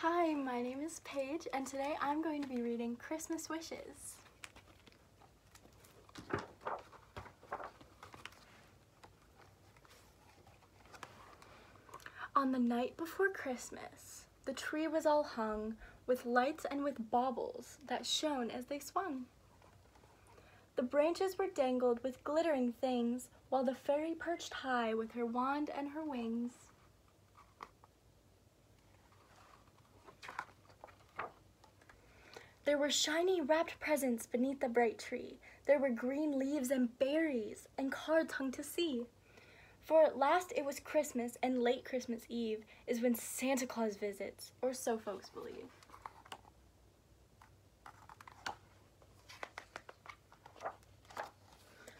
Hi, my name is Paige, and today I'm going to be reading Christmas Wishes. On the night before Christmas, the tree was all hung with lights and with baubles that shone as they swung. The branches were dangled with glittering things, while the fairy perched high with her wand and her wings. There were shiny wrapped presents beneath the bright tree. There were green leaves and berries and cards hung to see. For at last it was Christmas, and late Christmas Eve is when Santa Claus visits, or so folks believe.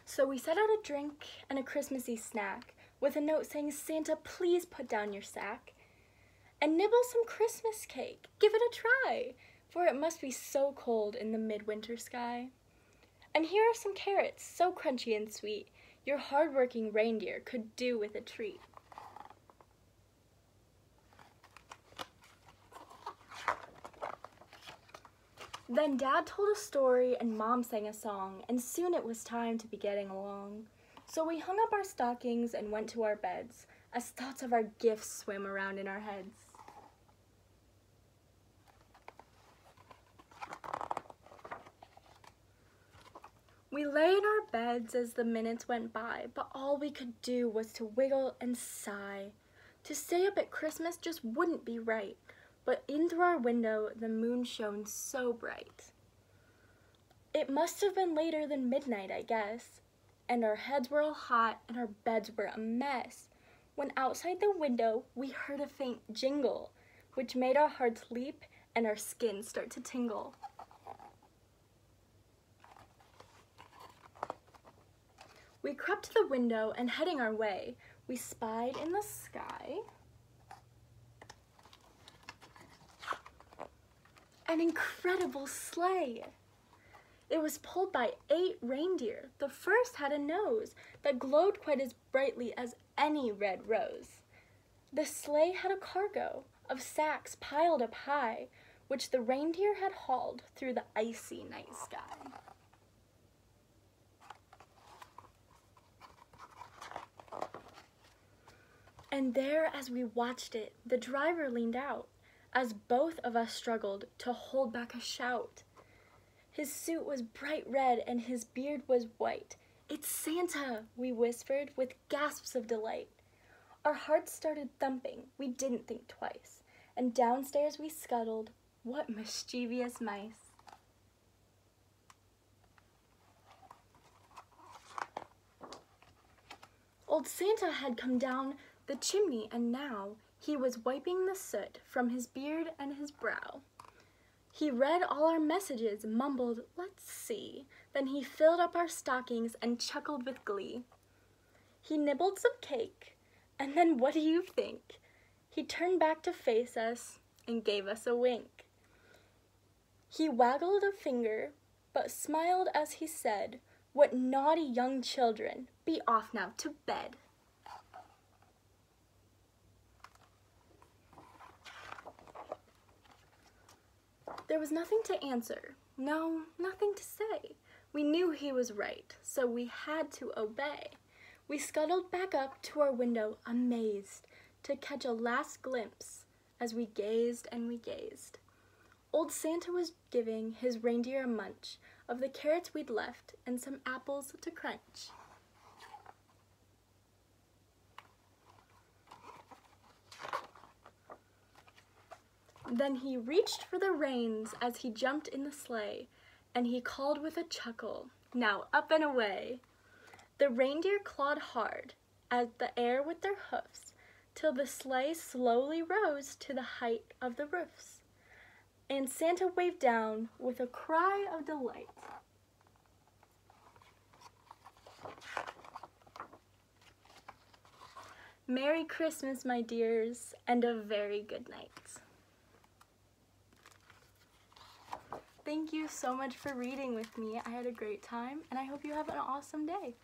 So we set out a drink and a Christmassy snack with a note saying, "Santa, please put down your sack and nibble some Christmas cake. Give it a try, for it must be so cold in the midwinter sky. And here are some carrots, so crunchy and sweet, your hard-working reindeer could do with a treat." Then Dad told a story and Mom sang a song, and soon it was time to be getting along. So we hung up our stockings and went to our beds, as thoughts of our gifts swam around in our heads. We lay in our beds as the minutes went by, but all we could do was to wiggle and sigh. To stay up at Christmas just wouldn't be right, but in through our window the moon shone so bright. It must have been later than midnight, I guess, and our heads were all hot and our beds were a mess, when outside the window we heard a faint jingle, which made our hearts leap and our skin start to tingle. We crept to the window and heading our way, we spied in the sky an incredible sleigh. It was pulled by 8 reindeer. The first had a nose that glowed quite as brightly as any red rose. The sleigh had a cargo of sacks piled up high, which the reindeer had hauled through the icy night sky. And there, as we watched it, the driver leaned out, as both of us struggled to hold back a shout. His suit was bright red and his beard was white. "It's Santa," we whispered with gasps of delight. Our hearts started thumping, we didn't think twice, and downstairs we scuttled. What mischievous mice. Old Santa had come down the chimney, and now he was wiping the soot from his beard and his brow. He read all our messages, mumbled, "Let's see." Then he filled up our stockings and chuckled with glee. He nibbled some cake, and then what do you think? He turned back to face us and gave us a wink. He waggled a finger, but smiled as he said, "What naughty young children, be off now to bed." There was nothing to answer, no, nothing to say. We knew he was right, so we had to obey. We scuttled back up to our window, amazed, to catch a last glimpse as we gazed and we gazed. Old Santa was giving his reindeer a munch of the carrots we'd left and some apples to crunch. Then he reached for the reins as he jumped in the sleigh, and he called with a chuckle, "Now up and away." The reindeer clawed hard at the air with their hoofs, till the sleigh slowly rose to the height of the roofs, and Santa waved down with a cry of delight. Merry Christmas, my dears, and a very good night. Thank you so much for reading with me. I had a great time, and I hope you have an awesome day.